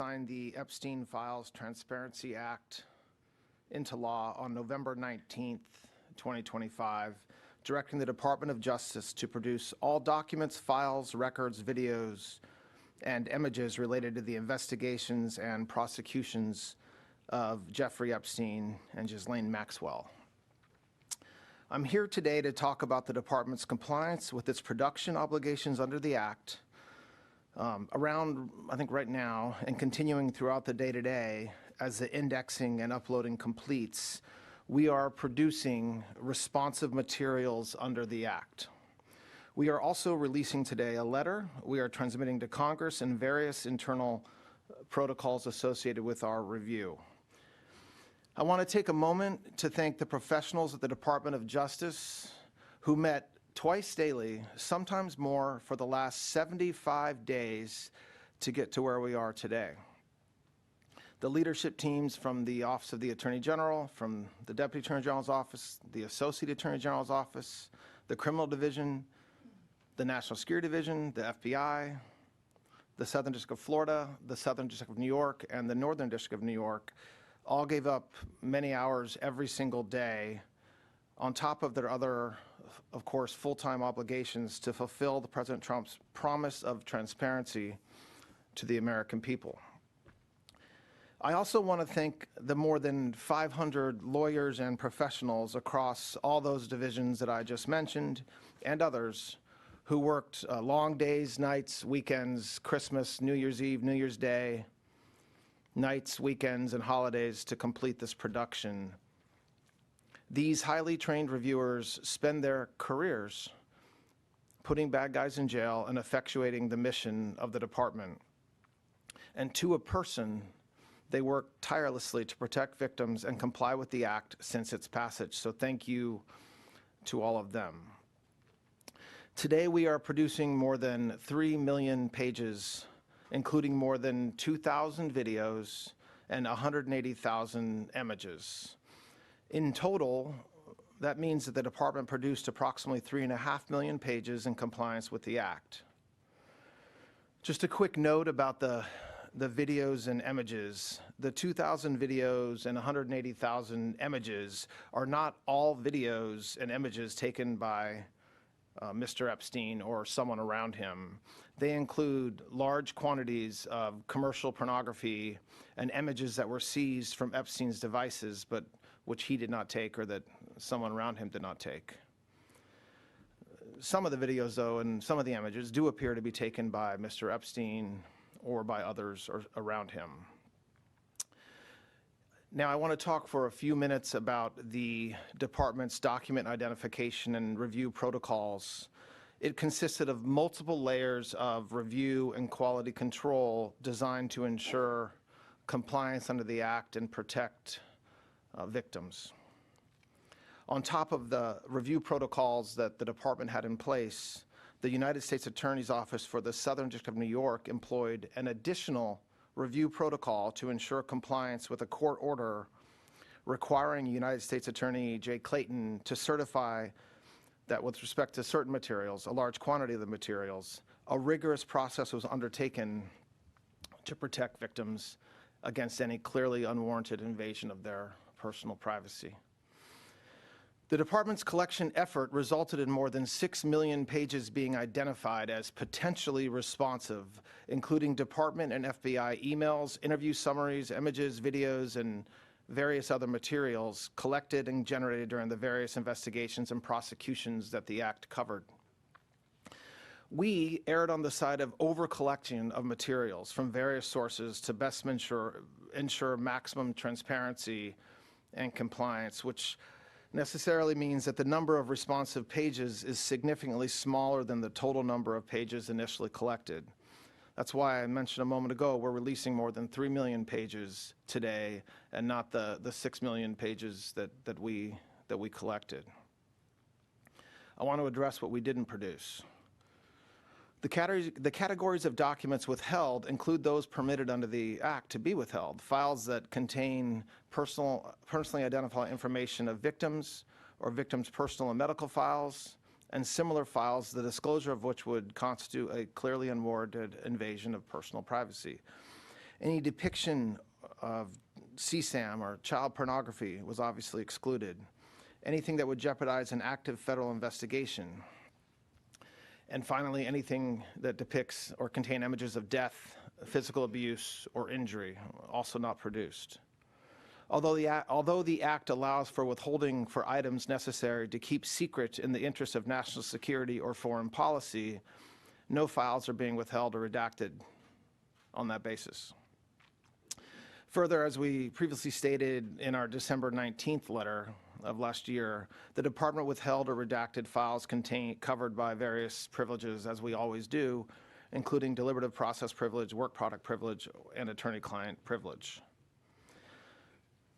Signed the Epstein Files Transparency Act into law on November 19th, 2025, directing the Department of Justice to produce all documents, files, records, videos, and images related to the investigations and prosecutions of Jeffrey Epstein and Ghislaine Maxwell. I'm here today to talk about the Department's compliance with its production obligations under the Act. Around, I think right now, and continuing throughout the day-to-day, as the indexing and uploading completes, we are producing responsive materials under the Act. We are also releasing today a letter we are transmitting to Congress and various internal protocols associated with our review. I want to take a moment to thank the professionals at the Department of Justice who met twice daily, sometimes more, for the last 75 days to get to where we are today. The leadership teams from the Office of the Attorney General, from the Deputy Attorney General's Office, the Associate Attorney General's Office, the Criminal Division, the National Security Division, the FBI, the Southern District of Florida, the Southern District of New York, and the Northern District of New York all gave up many hours every single day on top of their other, of course, full-time obligations to fulfill the President Trump's promise of transparency to the American people. I also want to thank the more than 500 lawyers and professionals across all those divisions that I just mentioned and others who worked long days, nights, weekends, Christmas, New Year's Eve, New Year's Day, nights, weekends, and holidays to complete this production. These highly trained reviewers spend their careers putting bad guys in jail and effectuating the mission of the department. And to a person, they work tirelessly to protect victims and comply with the Act since its passage. So thank you to all of them. Today we are producing more than 3 million pages, including more than 2,000 videos and 180,000 images. In total, that means that the department produced approximately 3.5 million pages in compliance with the Act. Just a quick note about the videos and images. The 2,000 videos and 180,000 images are not all videos and images taken by Mr. Epstein or someone around him. They include large quantities of commercial pornography and images that were seized from Epstein's devices, but which he did not take or that someone around him did not take. Some of the videos, though, and some of the images do appear to be taken by Mr. Epstein or by others around him. Now, I want to talk for a few minutes about the department's document identification and review protocols. It consisted of multiple layers of review and quality control designed to ensure compliance under the Act and protect victims. On top of the review protocols that the department had in place, the United States Attorney's Office for the Southern District of New York employed an additional review protocol to ensure compliance with a court order requiring United States Attorney Jay Clayton to certify that with respect to certain materials, a large quantity of the materials, a rigorous process was undertaken to protect victims against any clearly unwarranted invasion of their personal privacy. The department's collection effort resulted in more than 6 million pages being identified as potentially responsive, including department and FBI emails, interview summaries, images, videos, and various other materials collected and generated during the various investigations and prosecutions that the Act covered. We erred on the side of over-collection of materials from various sources to best ensure maximum transparency and compliance, which necessarily means that the number of responsive pages is significantly smaller than the total number of pages initially collected. That's why I mentioned a moment ago we're releasing more than 3 million pages today and not the 6 million pages that we collected. I want to address what we didn't produce. The categories of documents withheld include those permitted under the Act to be withheld: files that contain personally identifiable information of victims or victims' personal and medical files, and similar files, the disclosure of which would constitute a clearly unwarranted invasion of personal privacy. Any depiction of CSAM or child pornography was obviously excluded. Anything that would jeopardize an active federal investigation. And finally, anything that depicts or contain images of death, physical abuse, or injury, also not produced. Although the Act allows for withholding for items necessary to keep secret in the interest of national security or foreign policy, no files are being withheld or redacted on that basis. Further, as we previously stated in our December 19th letter of last year, the Department withheld or redacted files covered by various privileges, as we always do, including deliberative process privilege, work product privilege, and attorney-client privilege.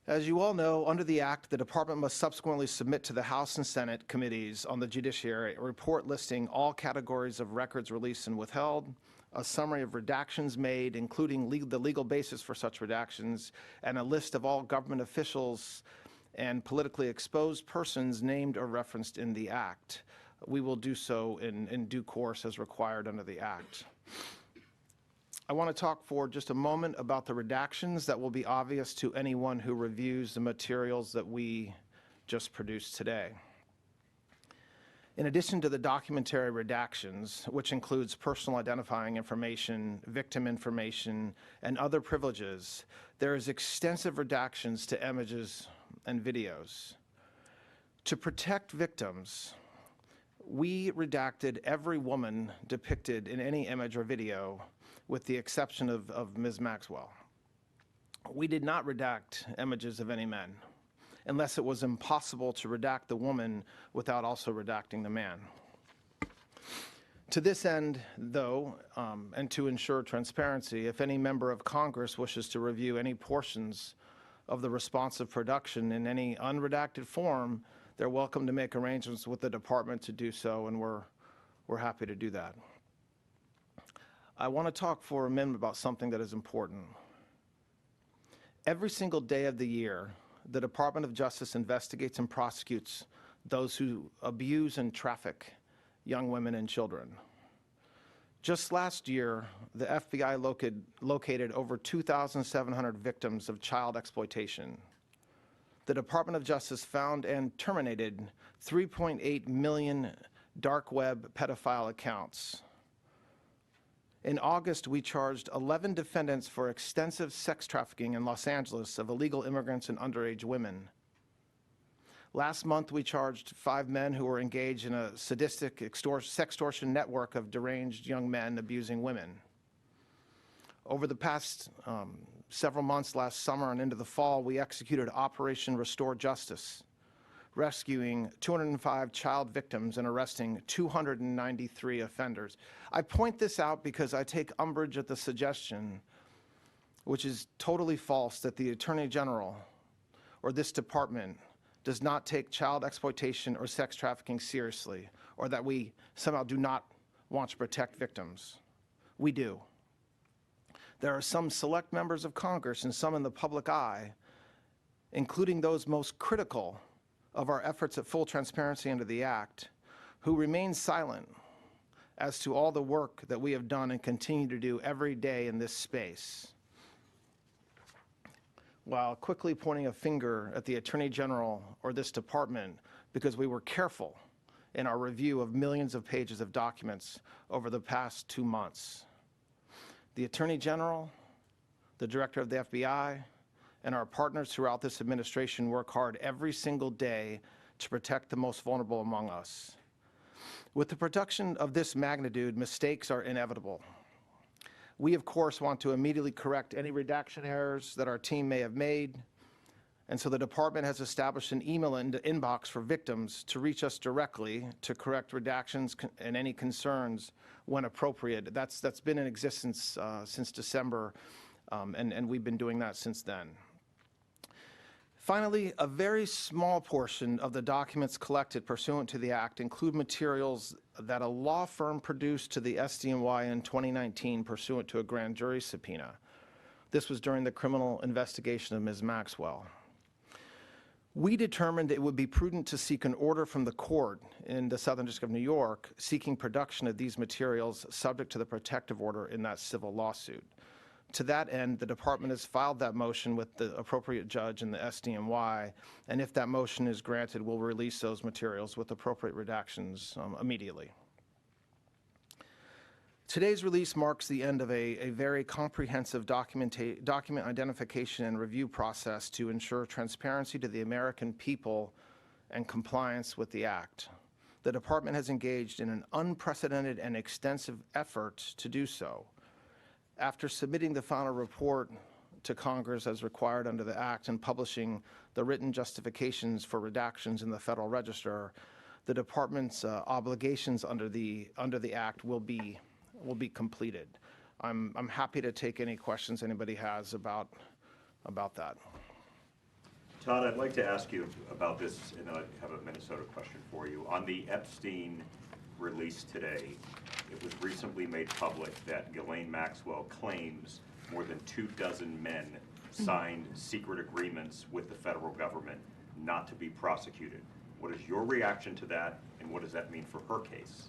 As you all know, under the Act, the Department must subsequently submit to the House and Senate committees on the judiciary a report listing all categories of records released and withheld, a summary of redactions made, including the legal basis for such redactions, and a list of all government officials and politically exposed persons named or referenced in the Act. We will do so in due course as required under the Act. I want to talk for just a moment about the redactions that will be obvious to anyone who reviews the materials that we just produced today. In addition to the documentary redactions, which includes personal identifying information, victim information, and other privileges, there is extensive redactions to images and videos. To protect victims, we redacted every woman depicted in any image or video, with the exception of Ms. Maxwell. We did not redact images of any men, unless it was impossible to redact the woman without also redacting the man. To this end, though, and to ensure transparency, if any member of Congress wishes to review any portions of the responsive production in any unredacted form, they're welcome to make arrangements with the department to do so, and we're happy to do that. I want to talk for a minute about something that is important. Every single day of the year, the Department of Justice investigates and prosecutes those who abuse and traffic young women and children. Just last year, the FBI located over 2,700 victims of child exploitation. The Department of Justice found and terminated 3.8 million dark web pedophile accounts. In August, we charged 11 defendants for extensive sex trafficking in Los Angeles of illegal immigrants and underage women. Last month, we charged 5 men who were engaged in a sadistic sextortion network of deranged young men abusing women. Over the past several months, last summer and into the fall, we executed Operation Restore Justice, rescuing 205 child victims and arresting 293 offenders. I point this out because I take umbrage at the suggestion, which is totally false, that the Attorney General or this department does not take child exploitation or sex trafficking seriously, or that we somehow do not want to protect victims. We do. There are some select members of Congress and some in the public eye, including those most critical of our efforts at full transparency under the Act, who remain silent as to all the work that we have done and continue to do every day in this space, while quickly pointing a finger at the Attorney General or this department because we were careful in our review of millions of pages of documents over the past 2 months. The Attorney General, the Director of the FBI, and our partners throughout this administration work hard every single day to protect the most vulnerable among us. With the production of this magnitude, mistakes are inevitable. We, of course, want to immediately correct any redaction errors that our team may have made, and so the department has established an email inbox for victims to reach us directly to correct redactions and any concerns when appropriate. That's been in existence since December, and we've been doing that since then. Finally, a very small portion of the documents collected pursuant to the Act include materials that a law firm produced to the SDNY in 2019 pursuant to a grand jury subpoena. This was during the criminal investigation of Ms. Maxwell. We determined it would be prudent to seek an order from the court in the Southern District of New York seeking production of these materials subject to the protective order in that civil lawsuit. To that end, the department has filed that motion with the appropriate judge in the SDNY, and if that motion is granted, we'll release those materials with appropriate redactions immediately. Today's release marks the end of a very comprehensive document identification and review process to ensure transparency to the American people and compliance with the Act. The department has engaged in an unprecedented and extensive effort to do so. After submitting the final report to Congress as required under the Act and publishing the written justifications for redactions in the Federal Register, the department's obligations under the Act will be completed. I'm happy to take any questions anybody has about that. Todd, I'd like to ask you about this, and then I have a Minnesota question for you. On the Epstein release today, it was recently made public that Ghislaine Maxwell claims more than 24 men signed secret agreements with the federal government not to be prosecuted. What is your reaction to that, and what does that mean for her case?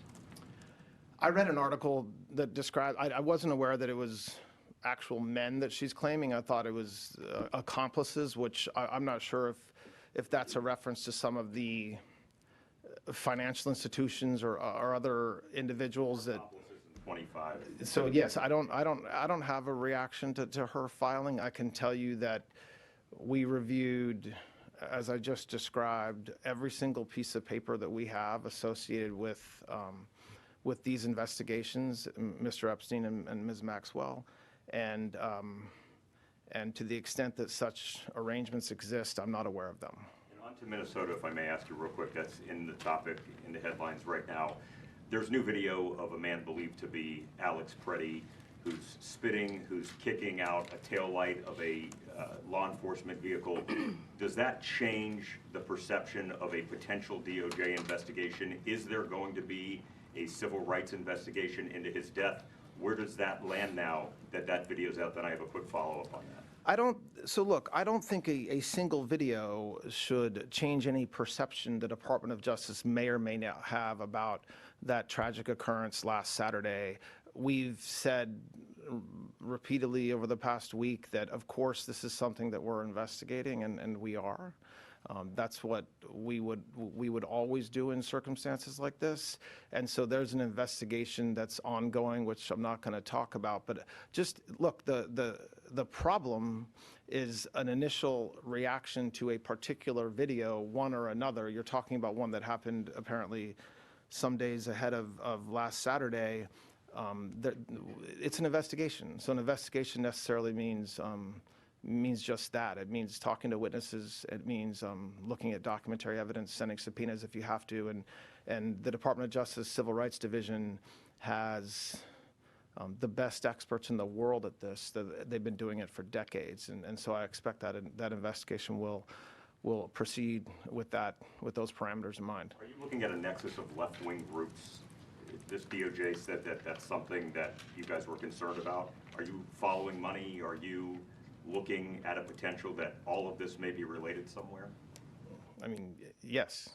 I read an article that described, I wasn't aware that it was actual men that she's claiming. I thought it was accomplices, which I'm not sure if that's a reference to some of the financial institutions or other individuals that. 25. So yes, I don't have a reaction to her filing. I can tell you that we reviewed, as I just described, every single piece of paper that we have associated with these investigations, Mr. Epstein and Ms. Maxwell. And to the extent that such arrangements exist, I'm not aware of them. And on to Minnesota, if I may ask you real quick, that's in the topic, in the headlines right now. There's new video of a man believed to be Alex Preddy, who's spitting, who's kicking out a taillight of a law enforcement vehicle. Does that change the perception of a potential DOJ investigation? Is there going to be a civil rights investigation into his death? Where does that land now that video's out? Then I have a quick follow-up on that. So look, I don't think a single video should change any perception the Department of Justice may or may not have about that tragic occurrence last Saturday. We've said repeatedly over the past week that, of course, this is something that we're investigating, and we are. That's what we would always do in circumstances like this. And so there's an investigation that's ongoing, which I'm not going to talk about. But just look, the problem is an initial reaction to a particular video, one or another. You're talking about one that happened apparently some days ahead of last Saturday. It's an investigation. So an investigation necessarily means just that. It means talking to witnesses. It means looking at documentary evidence, sending subpoenas if you have to. And the Department of Justice Civil Rights Division has the best experts in the world at this. They've been doing it for decades. And so I expect that investigation will proceed with those parameters in mind. Are you looking at a nexus of left-wing groups? This DOJ said that that's something that you guys were concerned about. Are you following money? Are you looking at a potential that all of this may be related somewhere? I mean, yes.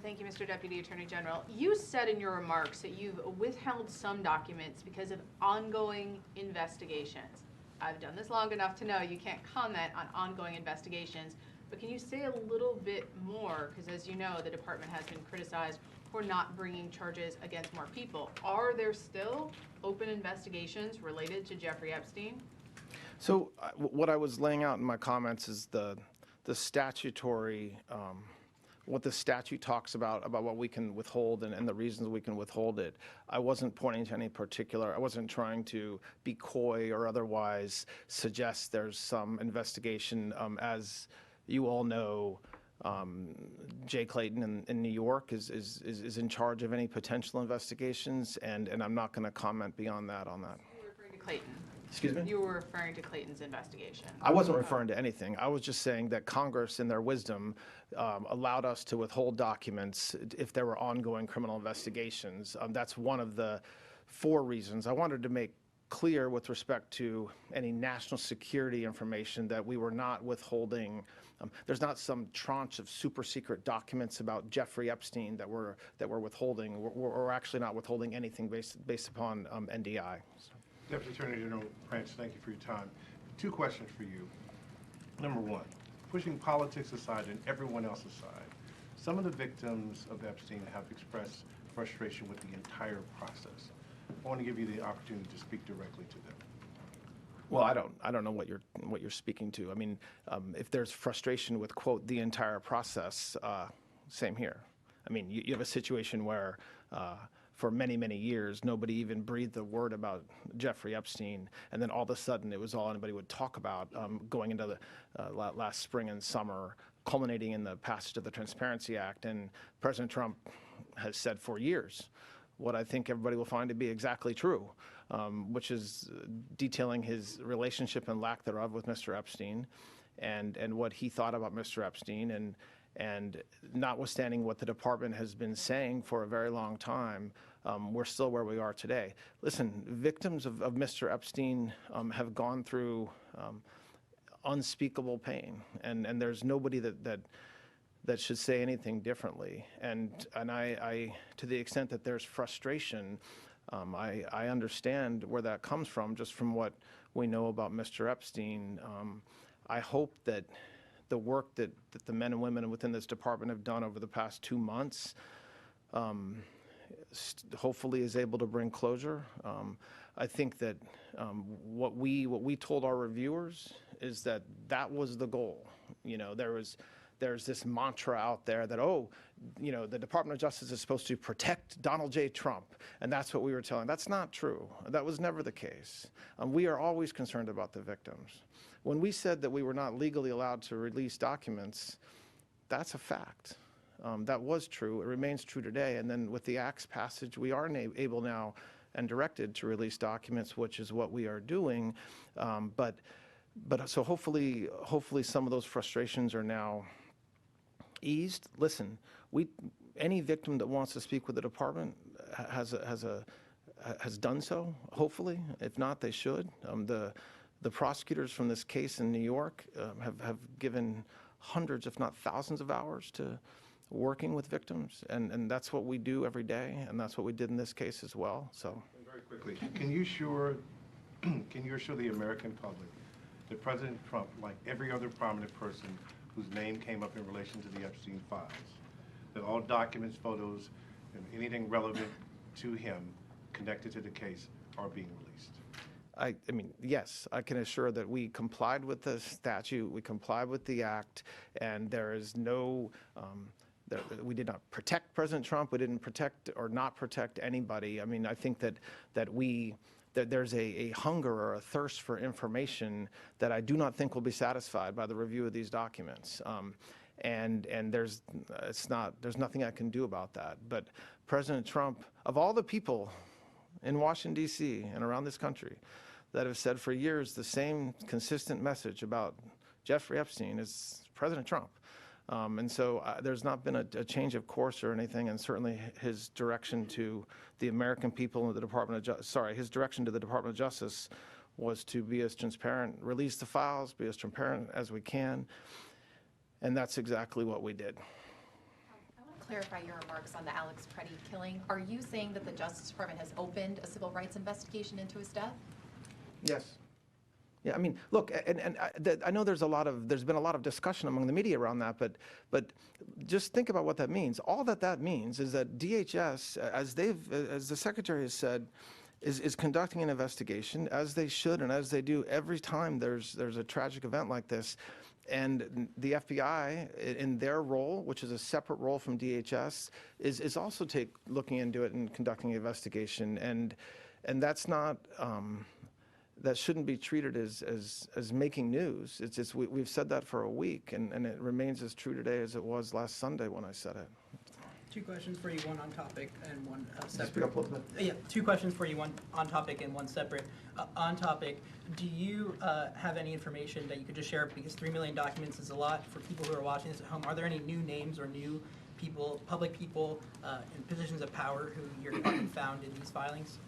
Thank you, Mr. Deputy Attorney General. You said in your remarks that you've withheld some documents because of ongoing investigations. I've done this long enough to know you can't comment on ongoing investigations, but can you say a little bit more? Because as you know, the department has been criticized for not bringing charges against more people. Are there still open investigations related to Jeffrey Epstein? So what I was laying out in my comments is the statutory, what the statute talks about what we can withhold and the reasons we can withhold it. I wasn't pointing to any particular, I wasn't trying to be coy or otherwise suggest there's some investigation. As you all know, Jay Clayton in New York is in charge of any potential investigations, and I'm not going to comment beyond that on that. You were referring to Clayton. Excuse me? You were referring to Clayton's investigation. I wasn't referring to anything. I was just saying that Congress, in their wisdom, allowed us to withhold documents if there were ongoing criminal investigations. That's one of the 4 reasons. I wanted to make clear with respect to any national security information that we were not withholding. There's not some tranche of super secret documents about Jeffrey Epstein that we're withholding. We're actually not withholding anything based upon NDI. So. Deputy Attorney General Blanche, thank you for your time. 2 questions for you. Number 1, pushing politics aside and everyone else aside, some of the victims of Epstein have expressed frustration with the entire process. I want to give you the opportunity to speak directly to them. Well, I don't know what you're speaking to. I mean, if there's frustration with, quote, the entire process, same here. I mean, you have a situation where for many, many years, nobody even breathed a word about Jeffrey Epstein, and then all of a sudden it was all anybody would talk about going into the last spring and summer, culminating in the passage of the Transparency Act. And President Trump has said for years what I think everybody will find to be exactly true, which is detailing his relationship and lack thereof with Mr. Epstein, and what he thought about Mr. Epstein, and notwithstanding what the department has been saying for a very long time, we're still where we are today. Listen, victims of Mr. Epstein have gone through unspeakable pain, and there's nobody that should say anything differently. And I to the extent that there's frustration, I understand where that comes from, just from what we know about Mr. Epstein. I hope that the work that the men and women within this department have done over the past 2 months hopefully is able to bring closure. I think that what we told our reviewers is that was the goal. You know, there's this mantra out there that, oh, you know, the Department of Justice is supposed to protect Donald J. Trump, and that's what we were telling. That's not true. That was never the case. We are always concerned about the victims. When we said that we were not legally allowed to release documents, that's a fact. That was true. It remains true today. And then with the Act's passage, we are able now and directed to release documents, which is what we are doing. But so hopefully some of those frustrations are now eased. Listen, any victim that wants to speak with the department has done so, hopefully. If not, they should. The prosecutors from this case in New York have given hundreds, if not thousands of hours to working with victims, and that's what we do every day, and that's what we did in this case as well. So, Very quickly, can you assure the American public that President Trump, like every other prominent person whose name came up in relation to the Epstein files, that all documents, photos, and anything relevant to him connected to the case are being released? I mean, yes, I can assure that we complied with the statute, we complied with the Act, and there is no, we did not protect President Trump, we didn't protect or not protect anybody. I mean, I think that there's a hunger or a thirst for information that I do not think will be satisfied by the review of these documents. And there's nothing I can do about that. But President Trump, of all the people in Washington, D.C. and around this country that have said for years the same consistent message about Jeffrey Epstein is President Trump. And so there's not been a change of course or anything, and certainly his direction to the American people and the Department of his direction to the Department of Justice was to be as transparent, release the files, be as transparent as we can, and that's exactly what we did. I want to clarify your remarks on the Alex Preddy killing. Are you saying that the Justice Department has opened a civil rights investigation into his death? Yes. Yeah, I mean, look, and I know there's been a lot of discussion among the media around that, but just think about what that means. All that means is that DHS, as the Secretary has said, is conducting an investigation, as they should and as they do every time there's a tragic event like this. And the FBI, in their role, which is a separate role from DHS, is also looking into it and conducting an investigation. And that's not. That shouldn't be treated as making news. It's just we've said that for a week, and it remains as true today as it was last Sunday when I said it. 2 questions for you, one on topic and one Speak separate. up a little bit. Yeah, 2 questions for you, one on topic and one separate. On topic, do you have any information that you could just share, because 3 million documents is a lot for people who are watching this at home? Are there any new names or new people, public people in positions of power who your department found in these filings?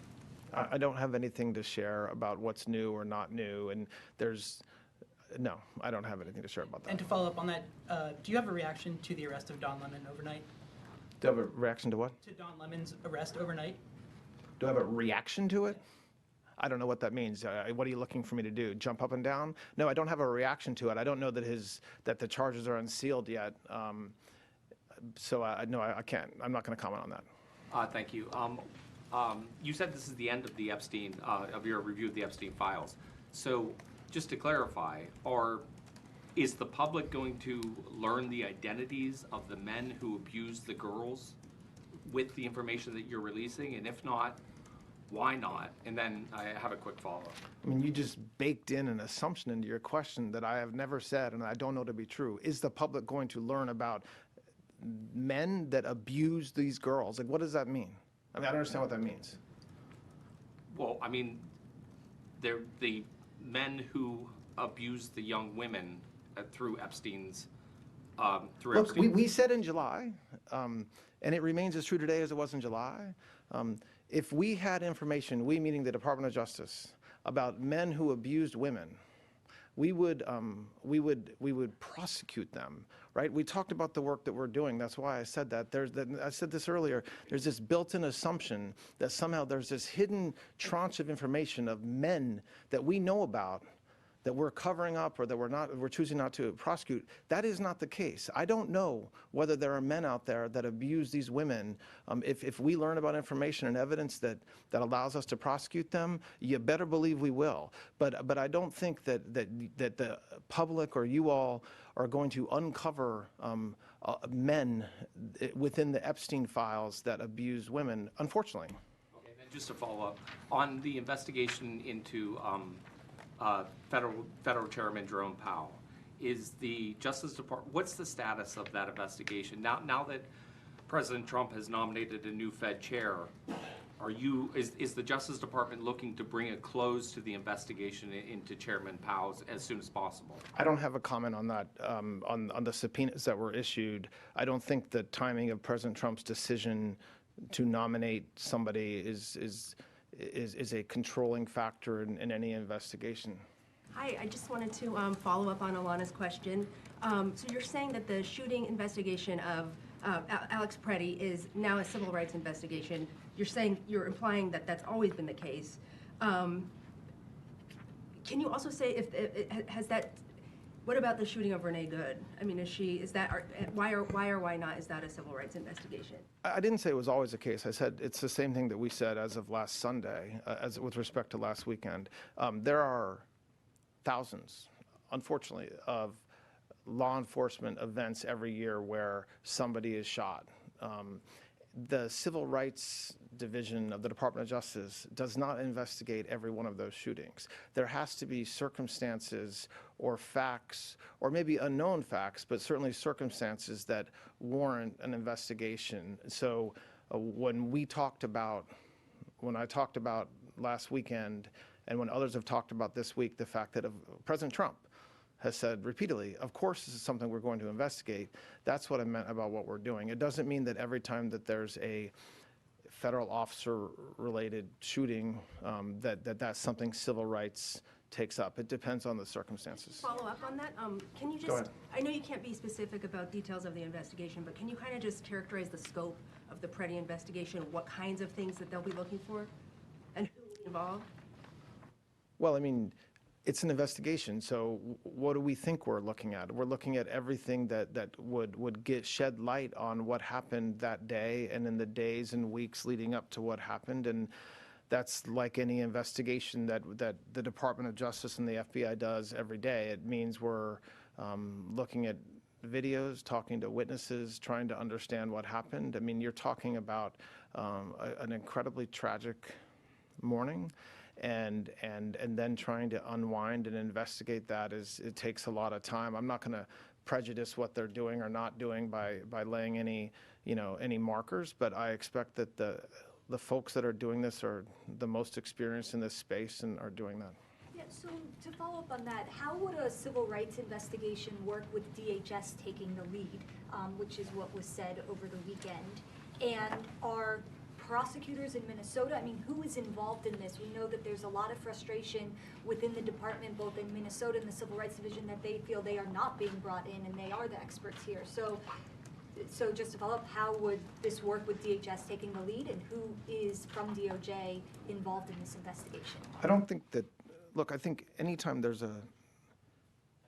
I don't have anything to share about what's new or not new, and no, I don't have anything to share about that. And to follow up on that, do you have a reaction to the arrest of Don Lemon overnight? Do I have a reaction to what? To Don Lemon's arrest overnight? Do I have a reaction to it? I don't know what that means. What are you looking for me to do? Jump up and down? No, I don't have a reaction to it. I don't know that the charges are unsealed yet. So no, I can't. I'm not going to comment on that. Thank you. You said this is the end of the Epstein, of your review of the Epstein files. So just to clarify, is the public going to learn the identities of the men who abused the girls with the information that you're releasing? And if not, why not? And then I have a quick follow-up. I mean, you just baked in an assumption into your question that I have never said and I don't know to be true. Is the public going to learn about men that abuse these girls? Like, what does that mean? I mean, I don't understand what that means. Well, I mean, they're the men who abused the young women through Epstein's, Look, we said in July, and it remains as true today as it was in July. If we had information, we meaning the Department of Justice, about men who abused women, we would prosecute them, right? We talked about the work that we're doing. That's why I said that. I said this earlier. There's this built-in assumption that somehow there's this hidden tranche of information of men that we know about that we're covering up or that we're choosing not to prosecute. That is not the case. I don't know whether there are men out there that abuse these women. If we learn about information and evidence that allows us to prosecute them, you better believe we will. But I don't think that the public or you all are going to uncover men within the Epstein files that abuse women, unfortunately. Okay, then just to follow up, on the investigation into Federal Chairman Jerome Powell, is the Justice Department, what's the status of that investigation? Now that President Trump has nominated a new Fed chair, is the Justice Department looking to bring a close to the investigation into Chairman Powell as soon as possible? I don't have a comment on that, on the subpoenas that were issued. I don't think the timing of President Trump's decision to nominate somebody is a controlling factor in any investigation. Hi, I just wanted to follow up on Alana's question. So you're saying that the shooting investigation of Alex Preddy is now a civil rights investigation. You're implying that that's always been the case. Can you also say what about the shooting of Renee Good? I mean, why not is that a civil rights investigation? I didn't say it was always the case. I said it's the same thing that we said as of last Sunday, with respect to last weekend. There are thousands, unfortunately, of law enforcement events every year where somebody is shot. The Civil Rights Division of the Department of Justice does not investigate every one of those shootings. There has to be circumstances or facts, or maybe unknown facts, but certainly circumstances that warrant an investigation. So when I talked about last weekend, and when others have talked about this week, the fact that President Trump has said repeatedly, of course this is something we're going to investigate. That's what I meant about what we're doing. It doesn't mean that every time that there's a federal officer-related shooting, that's something civil rights takes up. It depends on the circumstances. Follow up on that. Can you just? Go ahead. I know you can't be specific about details of the investigation, but can you kind of just characterize the scope of the Preddy investigation? What kinds of things that they'll be looking for, and who will be involved? Well, I mean, it's an investigation, so what do we think we're looking at? We're looking at everything that would shed light on what happened that day and in the days and weeks leading up to what happened, and that's like any investigation that the Department of Justice and the FBI does every day. It means we're looking at videos, talking to witnesses, trying to understand what happened. I mean, you're talking about an incredibly tragic morning. And then trying to unwind and investigate that it takes a lot of time. I'm not going to prejudice what they're doing or not doing by laying any markers, but I expect that the folks that are doing this are the most experienced in this space and are doing that. Yeah, so to follow up on that, how would a civil rights investigation work with DHS taking the lead, which is what was said over the weekend? And are prosecutors in Minnesota, I mean, who is involved in this? We know that there's a lot of frustration within the department, both in Minnesota and the Civil Rights Division, that they feel they are not being brought in and they are the experts here. So So just to follow up, how would this work with DHS taking the lead, and who is from DOJ involved in this investigation? I don't think that, look, I think anytime there's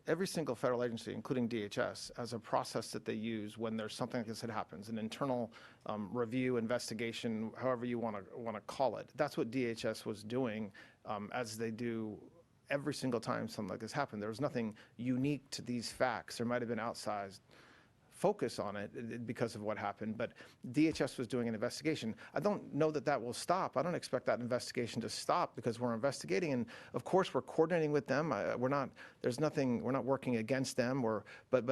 every single federal agency, including DHS, has a process that they use when there's something like this that happens, an internal review, investigation, however you want to call it. That's what DHS was doing, as they do every single time something like this happened. There was nothing unique to these facts. There might have been outsized focus on it because of what happened, but DHS was doing an investigation. I don't know that that will stop. I don't expect that investigation to stop because we're investigating, and of course we're coordinating with them. We're not working against them, but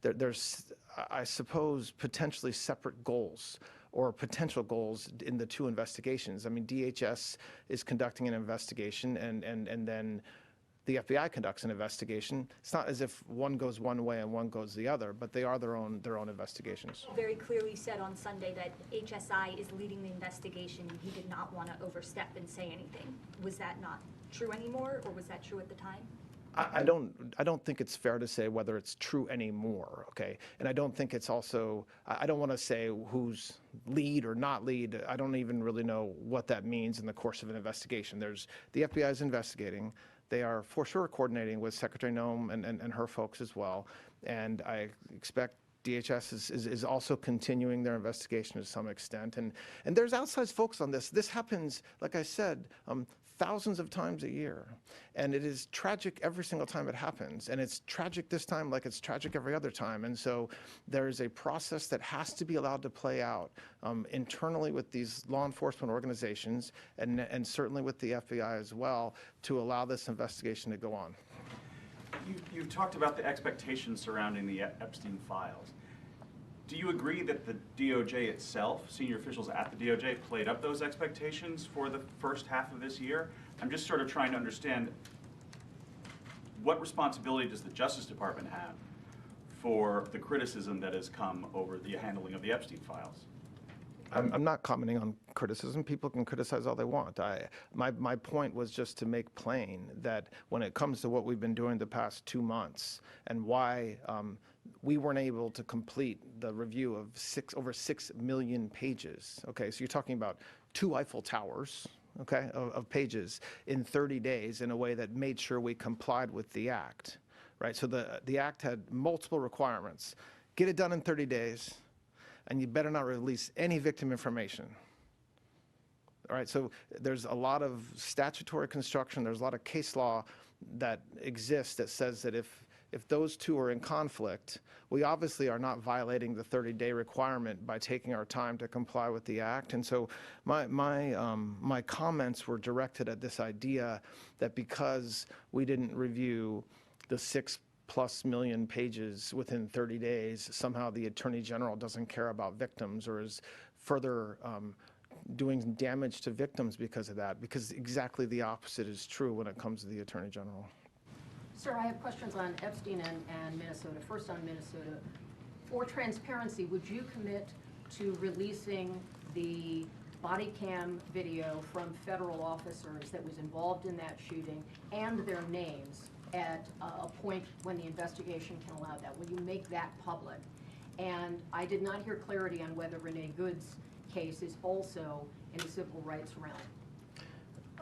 there's I suppose potentially separate goals or potential goals in the two investigations. I mean, DHS is conducting an investigation, and then the FBI conducts an investigation. It's not as if one goes one way and one goes the other, but they are their own investigations. Very clearly said on Sunday that HSI is leading the investigation. He did not want to overstep and say anything. Was that not true anymore, or was that true at the time? I don't think it's fair to say whether it's true anymore, okay? And I don't think it's also, I don't want to say who's lead or not lead. I don't even really know what that means in the course of an investigation. The FBI is investigating. They are for sure coordinating with Secretary Noem and her folks as well. And I expect DHS is also continuing their investigation to some extent. And there's outside folks on this. This happens, like I said, thousands of times a year. And it is tragic every single time it happens. And it's tragic this time like it's tragic every other time. And so there is a process that has to be allowed to play out internally with these law enforcement organizations and certainly with the FBI as well to allow this investigation to go on. You've talked about the expectations surrounding the Epstein files. Do you agree that the DOJ itself, senior officials at the DOJ, played up those expectations for the first half of this year? I'm just sort of trying to understand what responsibility does the Justice Department have for the criticism that has come over the handling of the Epstein files? I'm not commenting on criticism. People can criticize all they want. My point was just to make plain that when it comes to what we've been doing the past 2 months and why we weren't able to complete the review of over 6 million pages. Okay, so you're talking about 2 Eiffel Towers, okay, of pages in 30 days in a way that made sure we complied with the act, right? So the act had multiple requirements. Get it done in 30 days. And you better not release any victim information. All right, so there's a lot of statutory construction, there's a lot of case law that exists that says that if those two are in conflict, we obviously are not violating the 30-day requirement by taking our time to comply with the act. And so my comments were directed at this idea that because we didn't review the 6+ million pages within 30 days, somehow the Attorney General doesn't care about victims or is further doing damage to victims because of that, because exactly the opposite is true when it comes to the Attorney General. Sir, I have questions on Epstein and Minnesota. First on Minnesota. For transparency, would you commit to releasing the body cam video from federal officers that was involved in that shooting and their names at a point when the investigation can allow that? Will you make that public? And I did not hear clarity on whether Renee Good's case is also in the civil rights realm.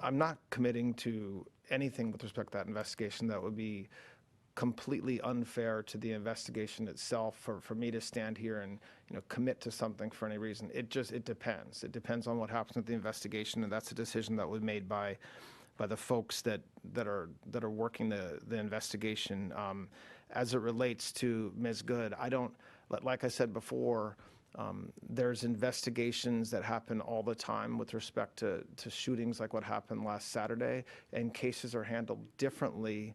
I'm not committing to anything with respect to that investigation. That would be completely unfair to the investigation itself for me to stand here and commit to something for any reason. It depends. It depends on what happens with the investigation, and that's a decision that was made by the folks that are working the investigation. As it relates to Ms. Good, I don't, like I said before, there's investigations that happen all the time with respect to shootings like what happened last Saturday, and cases are handled differently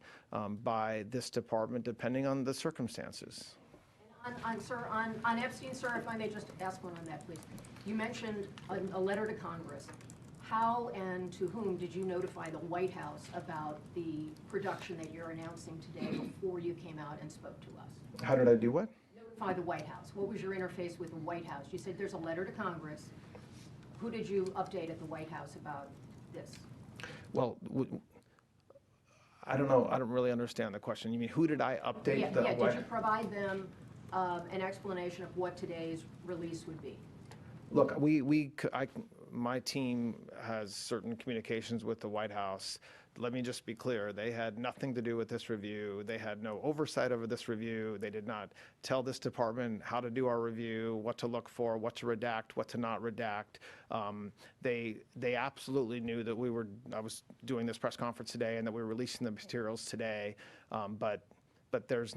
by this department depending on the circumstances. Sir, on Epstein, sir, if I may just ask one on that, please. You mentioned a letter to Congress. How and to whom did you notify the White House about the production that you're announcing today before you came out and spoke to us? How did I do what? Notify the White House. What was your interface with the White House? You said there's a letter to Congress. Who did you update at the White House about this? Well, I don't know. I don't really understand the question. You mean who did I update? Did you provide them an explanation of what today's release would be? Look, my team has certain communications with the White House. Let me just be clear, they had nothing to do with this review. They had no oversight over this review. They did not tell this department how to do our review, what to look for, what to redact, what to not redact. They absolutely knew that I was doing this press conference today and that we were releasing the materials today, but there's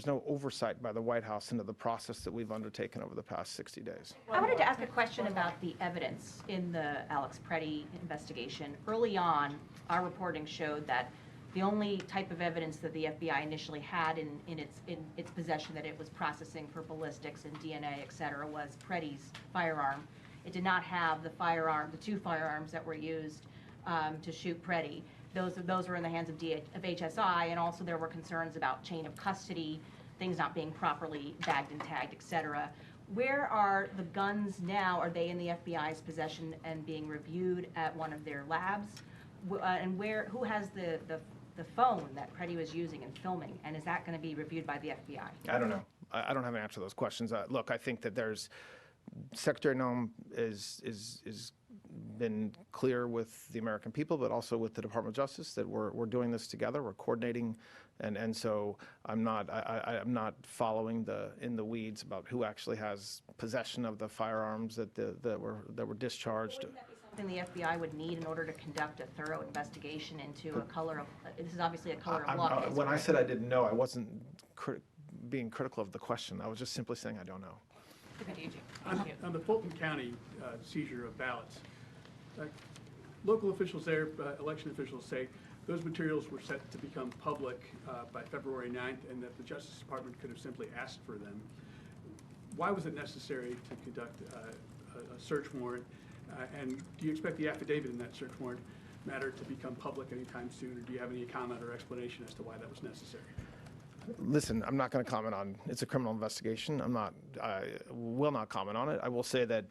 no oversight by the White House into the process that we've undertaken over the past 60 days. I wanted to ask a question about the evidence in the Alex Preddy investigation. Early on, our reporting showed that the only type of evidence that the FBI initially had in its possession that it was processing for ballistics and DNA, et cetera, was Preddy's firearm. It did not have the two firearms that were used to shoot Preddy. Those were in the hands of HSI, and also there were concerns about chain of custody, things not being properly bagged and tagged, et cetera. Where are the guns now? Are they in the FBI's possession and being reviewed at one of their labs? And who has the phone that Preddy was using and filming, and is that going to be reviewed by the FBI? I don't know. I don't have an answer to those questions. Look, I think that Secretary Noem is been clear with the American people, but also with the Department of Justice that we're doing this together. We're coordinating, and so I'm not following in the weeds about who actually has possession of the firearms that were discharged. Wouldn't that be something the FBI would need in order to conduct a thorough investigation into a color of? This is obviously a color of law case. When I said I didn't know, I wasn't being critical of the question. I was just simply saying I don't know. On the Fulton County seizure of ballots, local officials there, election officials say those materials were set to become public by February 9th and that the Justice Department could have simply asked for them. Why was it necessary to conduct a search warrant? And do you expect the affidavit in that search warrant matter to become public anytime soon, or do you have any comment or explanation as to why that was necessary? Listen, I'm not going to comment on. It's a criminal investigation. I will not comment on it. I will say that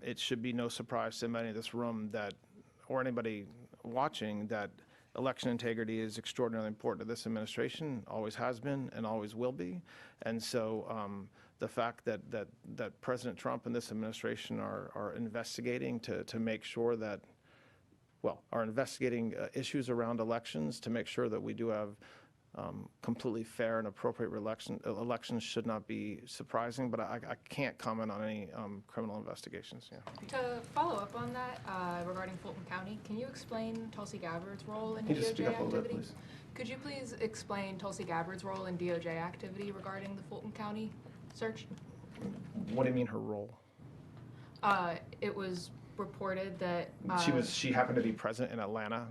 it should be no surprise to anybody in this room or anybody watching that election integrity is extraordinarily important to this administration. Always has been and always will be. And so the fact that President Trump and this administration are investigating to make sure that, are investigating issues around elections to make sure that we do have completely fair and appropriate elections should not be surprising, but I can't comment on any criminal investigations. Yeah. To follow up on that, regarding Fulton County, can you explain Tulsi Gabbard's role in Can you just speak DOJ up a little bit, activity? please? Could you please explain Tulsi Gabbard's role in DOJ activity regarding the Fulton County search? What do you mean her role? It was reported that She happened to be present in Atlanta.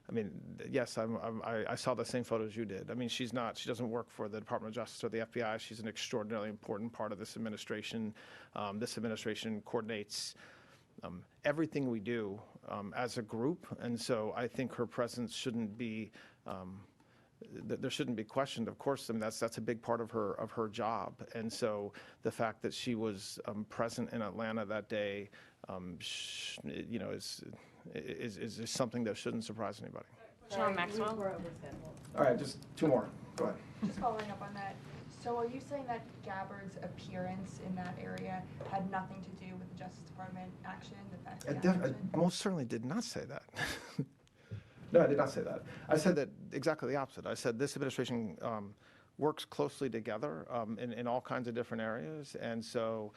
I mean, yes, I saw the same photos you did. I mean, she doesn't work for the Department of Justice or the FBI. She's an extraordinarily important part of this administration. This administration coordinates everything we do as a group, and so I think her presence shouldn't be, there shouldn't be questioned. Of course, I mean, that's a big part of her job, and so the fact that she was present in Atlanta that day, is something that shouldn't surprise anybody. Sean Maxwell. All right, just two more. Go ahead. Just following up on that, so are you saying that Gabbard's appearance in that area had nothing to do with the Justice Department action? I most certainly did not say that. No, I did not say that. I said that exactly the opposite. I said this administration works closely together in all kinds of different areas, and so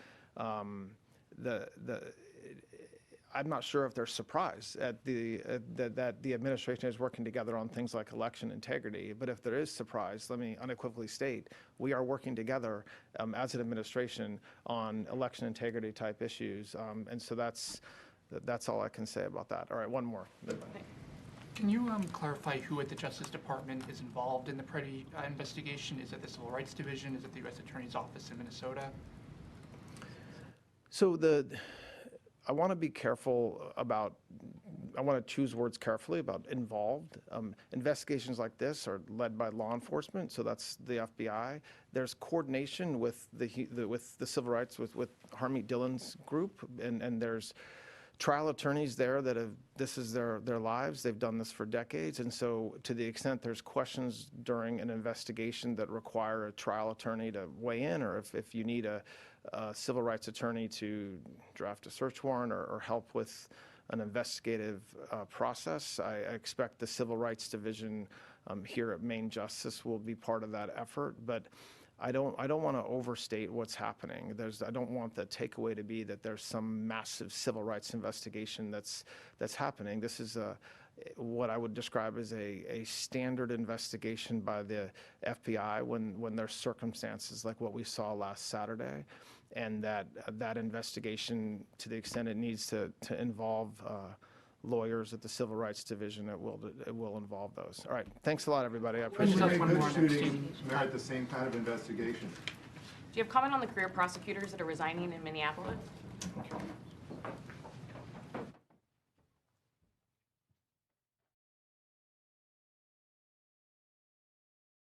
I'm not sure if they're surprised at that the administration is working together on things like election integrity. But if there is surprise, let me unequivocally state, we are working together as an administration on election integrity type issues. And so that's all I can say about that. All right, one more. Can you clarify who at the Justice Department is involved in the Preddy investigation? Is it the Civil Rights Division? Is it the U.S. Attorney's Office in Minnesota? So I want to be careful about, I want to choose words carefully about involved. Investigations like this are led by law enforcement, so that's the FBI. There's coordination with the civil rights, with Harmeet Dillon's group, and there's trial attorneys there that have, this is their lives. They've done this for decades. And so to the extent there's questions during an investigation that require a trial attorney to weigh in, or if you need a civil rights attorney to draft a search warrant or help with an investigative process, I expect the Civil Rights Division here at Maine Justice will be part of that effort. But I don't want to overstate what's happening. I don't want the takeaway to be that there's some massive civil rights investigation that's happening. This is what I would describe as a standard investigation by the FBI when there's circumstances like what we saw last Saturday, and that investigation, to the extent it needs to involve lawyers at the Civil Rights Division, it will involve those. All right, thanks a lot, everybody. I appreciate it. Good shooting merit the same kind of investigation? Do you have comment on the career prosecutors that are resigning in Minneapolis?